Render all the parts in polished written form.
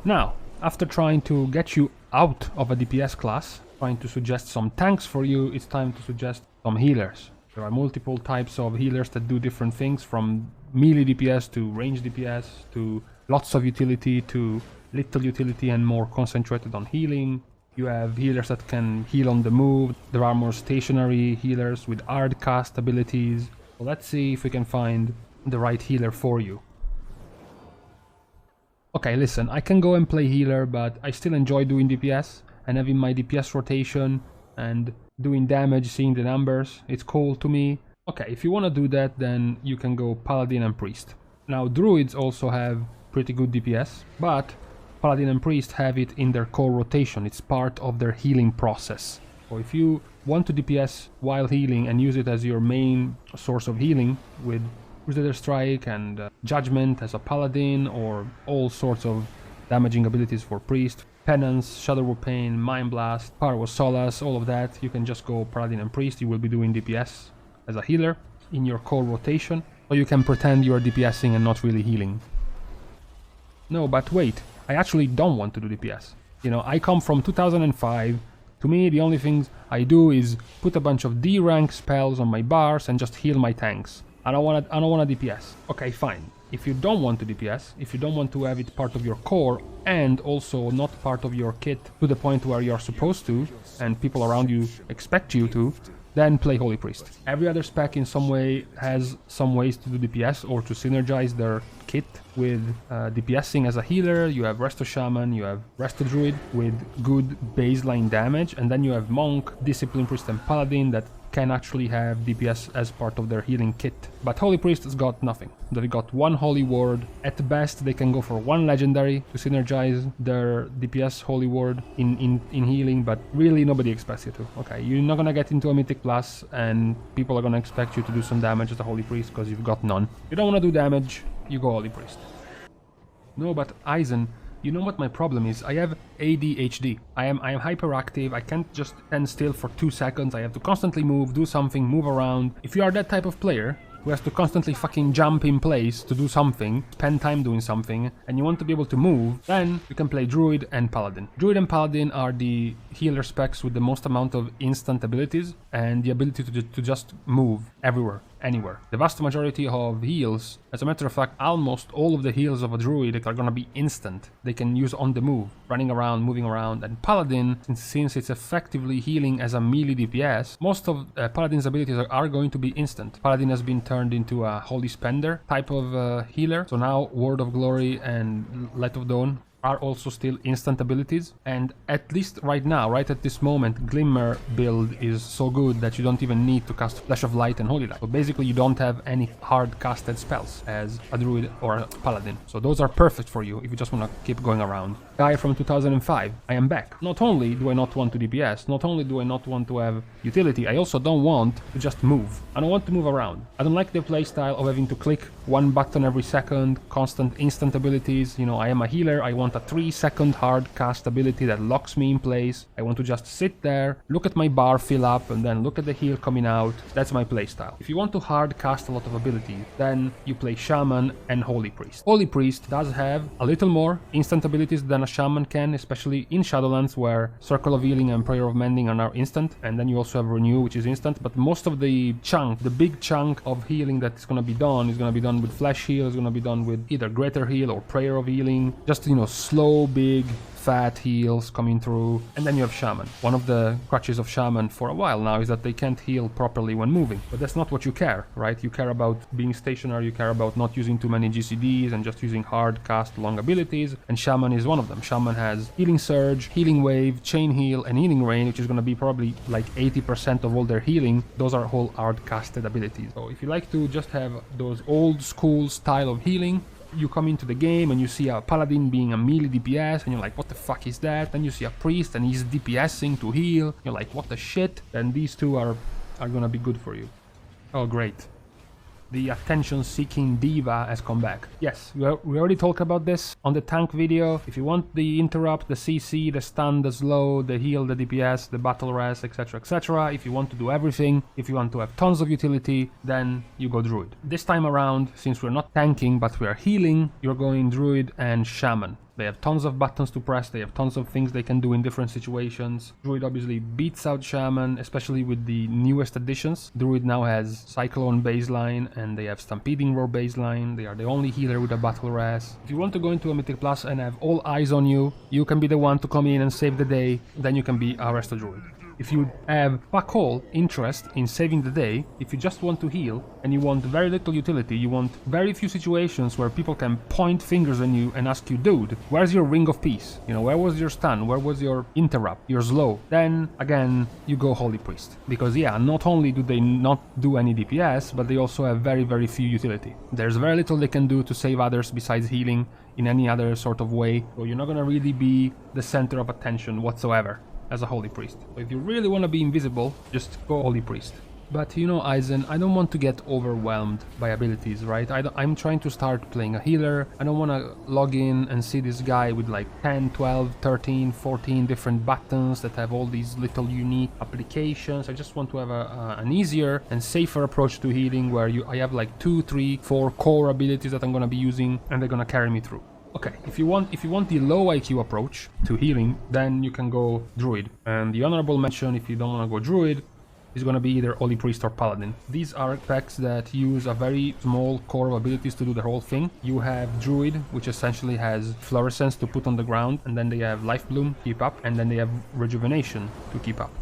Now, after trying to get you out of a DPS class, trying to suggest some tanks for you, it's time to suggest some healers. There are multiple types of healers that do different things, from melee DPS to range DPS to lots of utility to little utility and more concentrated on healing. You have healers that can heal on the move. There are more stationary healers with hard cast abilities. So let's see if we can find the right healer for you. Okay, listen, I can go and play healer, but I still enjoy doing DPS and having my DPS rotation and doing damage, seeing the numbers. It's cool to me. Okay, if you want to do that, then you can go Paladin and Priest. Now, Druids also have pretty good DPS, but Paladin and Priest have it in their core rotation. It's part of their healing process. So if you want to DPS while healing and use it as your main source of healing with Crusader Strike and Judgment as a Paladin, or all sorts of damaging abilities for Priest, Penance, Shadow of Pain, Mind Blast, Power of Solace, all of that, you can just go Paladin and Priest. You will be doing DPS as a healer in your core rotation, or you can pretend you are DPSing and not really healing. No, but wait, I actually don't want to do DPS. You know, I come from 2005. To me, the only things I do is put a bunch of D rank spells on my bars and just heal my tanks. I don't want to DPS. Okay, fine. If you don't want to DPS, if you don't want to have it part of your core and also not part of your kit to the point where you're supposed to and people around you expect you to, then play Holy Priest. Every other spec in some way has some ways to do DPS or to synergize their kit with DPSing as a healer. You have Resto Shaman, you have Resto Druid with good baseline damage, and then you have Monk, Discipline Priest and Paladin that can actually have DPS as part of their healing kit. But Holy Priest has got nothing. They got one Holy Word. At best, they can go for one Legendary to synergize their DPS Holy Word in healing, but really nobody expects you to. Okay, you're not gonna get into a Mythic Plus and people are gonna expect you to do some damage as a Holy Priest because you've got none. You don't wanna do damage, you go Holy Priest. No, but Aizen, you know what my problem is? I have ADHD. I am hyperactive. I can't just stand still for 2 seconds. I have to constantly move, do something, move around. If you are that type of player who has to constantly fucking jump in place to do something, spend time doing something, and you want to be able to move, then you can play Druid and Paladin. Druid and Paladin are the healer specs with the most amount of instant abilities and the ability to just move everywhere, anywhere. The vast majority of heals, as a matter of fact, almost all of the heals of a Druid are gonna be instant. They can use on the move, running around, moving around. And Paladin, since it's effectively healing as a melee DPS, most of Paladin's abilities are going to be instant. Paladin has been turned into a Holy Spender type of healer. So now Word of Glory and Light of Dawn are also still instant abilities, and at least right now, right at this moment, Glimmer build is so good that you don't even need to cast Flash of Light and Holy Light. So basically you don't have any hard casted spells as a Druid or a Paladin. So those are perfect for you if you just want to keep going around. Guy from 2005, I am back. Not only do I not want to DPS, not only do I not want to have utility, I also don't want to just move. I don't want to move around. I don't like the playstyle of having to click one button every second, constant instant abilities. You know, I am a healer, I want a 3-second hard cast ability that locks me in place. I want to just sit there, look at my bar fill up, and then look at the heal coming out. That's my playstyle. If you want to hard cast a lot of ability, then you play Shaman and Holy Priest. Holy Priest does have a little more instant abilities than a Shaman can, especially in Shadowlands where Circle of Healing and Prayer of Mending are now instant, and then you also have Renew, which is instant. But most of the chunk, the big chunk of healing that's going to be done with Flash Heal, is going to be done with either Greater Heal or Prayer of Healing. Just, you know, slow, big, fat heals coming through. And then you have Shaman. One of the crutches of Shaman for a while now is that they can't heal properly when moving. But that's not what you care, right? You care about being stationary, you care about not using too many GCDs and just using hard cast long abilities, and Shaman is one of them. Shaman has Healing Surge, Healing Wave, Chain Heal, and Healing Rain, which is going to be probably like 80% of all their healing. Those are whole hard casted abilities. So if you like to just have those old school style of healing, you come into the game and you see a Paladin being a melee DPS and you're like, what the fuck is that? Then you see a Priest and he's DPSing to heal. You're like, what the shit? Then these two are gonna be good for you. Oh, great. The attention-seeking diva has come back. Yes, we already talked about this on the tank video. If you want the interrupt, the CC, the stun, the slow, the heal, the DPS, the battle res, etc, etc, if you want to do everything, if you want to have tons of utility, then you go Druid. This time around, since we're not tanking but we are healing, you're going Druid and Shaman. They have tons of buttons to press, they have tons of things they can do in different situations. Druid obviously beats out Shaman, especially with the newest additions. Druid now has Cyclone baseline and they have Stampeding Roar baseline. They are the only healer with a Battle Res. If you want to go into a Mythic Plus and have all eyes on you, you can be the one to come in and save the day, then you can be a Resto Druid. If you have fuck all interest in saving the day, if you just want to heal and you want very little utility, you want very few situations where people can point fingers on you and ask you, dude, where's your Ring of Peace? You know, where was your stun? Where was your interrupt? Your slow? Then again, you go Holy Priest. Because yeah, not only do they not do any DPS, but they also have very few utility. There's very little they can do to save others besides healing in any other sort of way. So you're not gonna really be the center of attention whatsoever as a Holy Priest. So if you really want to be invisible, just go Holy Priest. But you know, Aizen, I don't want to get overwhelmed by abilities, right? I'm trying to start playing a healer. I don't want to log in and see this guy with like 10, 12, 13, 14 different buttons that have all these little unique applications. I just want to have an easier and safer approach to healing where I have like 2, 3, 4 core abilities that I'm going to be using and they're going to carry me through. Okay, if you want the low IQ approach to healing, then you can go Druid. And the honorable mention, if you don't want to go Druid, is going to be either Holy Priest or Paladin. These are specs that use a very small core of abilities to do the whole thing. You have Druid, which essentially has Fluorescence to put on the ground, and then they have Life Bloom, keep up, and then they have Rejuvenation to keep up.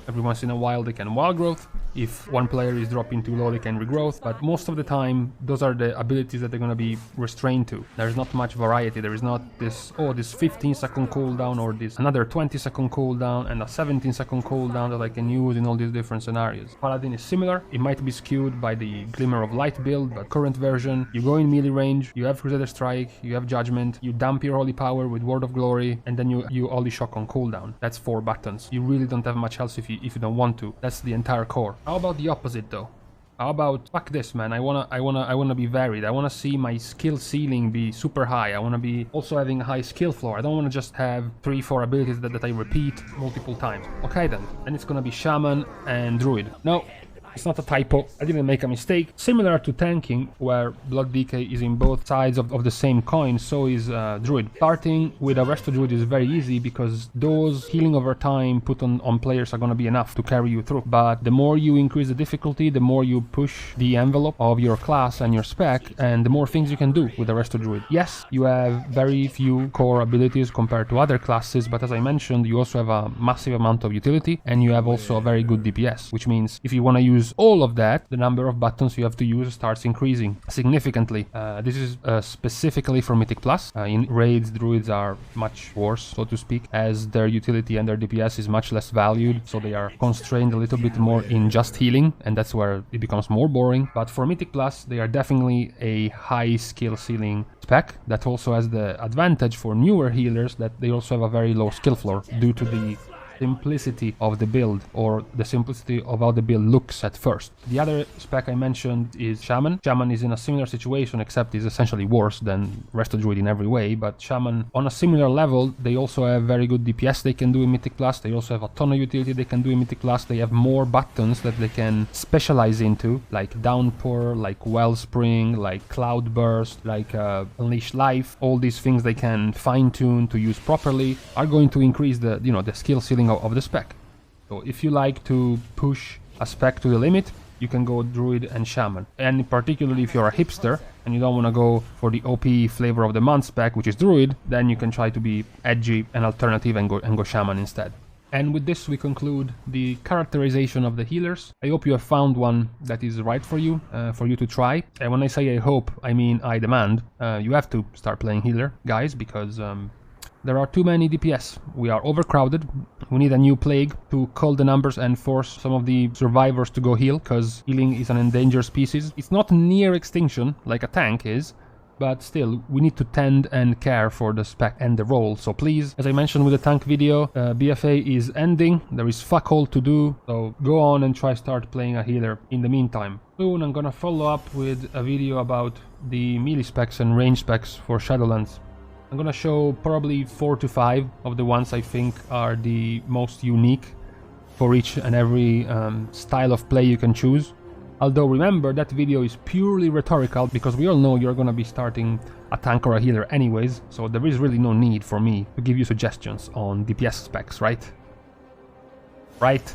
Every once in a while they can Wild Growth. If one player is dropping too low, they can Regrowth, but most of the time those are the abilities that they're going to be restrained to. There's not much variety. There is not this, oh, this 15-second cooldown or this another 20-second cooldown and a 17-second cooldown that I can use in all these different scenarios. Paladin is similar. It might be skewed by the Glimmer of Light build, but current version, you go in melee range, you have Crusader Strike, you have Judgment, you dump your Holy Power with Word of Glory, and then you Holy Shock on cooldown. That's 4 buttons. You really don't have much else if you don't want to. That's the entire core. How about the opposite though? How about, fuck this, man, I wanna be varied. I wanna see my skill ceiling be super high. I wanna be also having a high skill floor. I don't wanna just have 3-4 abilities that I repeat multiple times. Okay then it's gonna be Shaman and Druid. No, it's not a typo. I didn't make a mistake. Similar to tanking, where Blood Decay is in both sides of the same coin, so is Druid. Starting with a Resto Druid is very easy because those healing over time put on players are going to be enough to carry you through. But the more you increase the difficulty, the more you push the envelope of your class and your spec, and the more things you can do with the Resto Druid. Yes, you have very few core abilities compared to other classes, but as I mentioned, you also have a massive amount of utility, and you have also a very good DPS, which means if you want to use all of that, the number of buttons you have to use starts increasing significantly. This is specifically for Mythic Plus. In raids, Druids are much worse, so to speak, as their utility and their DPS is much less valued, so they are constrained a little bit more in just healing, and that's where it becomes more boring. But for Mythic Plus, they are definitely a high skill ceiling spec that also has the advantage for newer healers that they also have a very low skill floor due to the simplicity of the build, or the simplicity of how the build looks at first. The other spec I mentioned is Shaman. Shaman is in a similar situation, except is essentially worse than Resto Druid in every way, but Shaman on a similar level, they also have very good DPS they can do in Mythic Plus, they also have a ton of utility they can do in Mythic Plus, they have more buttons that they can specialize into, like Downpour, like Wellspring, like Cloudburst, like Unleash Life. All these things they can fine-tune to use properly are going to increase the skill ceiling of the spec. So if you like to push a spec to the limit, you can go Druid and Shaman. And particularly if you're a hipster and you don't want to go for the OP flavor of the month spec, which is Druid, then you can try to be edgy and alternative and go Shaman instead. And with this we conclude the characterization of the healers. I hope you have found one that is right for you to try. And when I say I hope, I mean I demand. You have to start playing healer, guys, because there are too many DPS. We are overcrowded. We need a new plague to cull the numbers and force some of the survivors to go heal, because healing is an endangered species. It's not near extinction like a tank is, but still, we need to tend and care for the spec and the role. So please, as I mentioned with the tank video, BFA is ending. There is fuck all to do, so go on and start playing a healer in the meantime. Soon I'm gonna follow up with a video about the melee specs and range specs for Shadowlands. I'm gonna show probably 4 to 5 of the ones I think are the most unique for each and every style of play you can choose. Although remember, that video is purely rhetorical, because we all know you're gonna be starting a tank or a healer anyways, so there is really no need for me to give you suggestions on DPS specs, right? Right?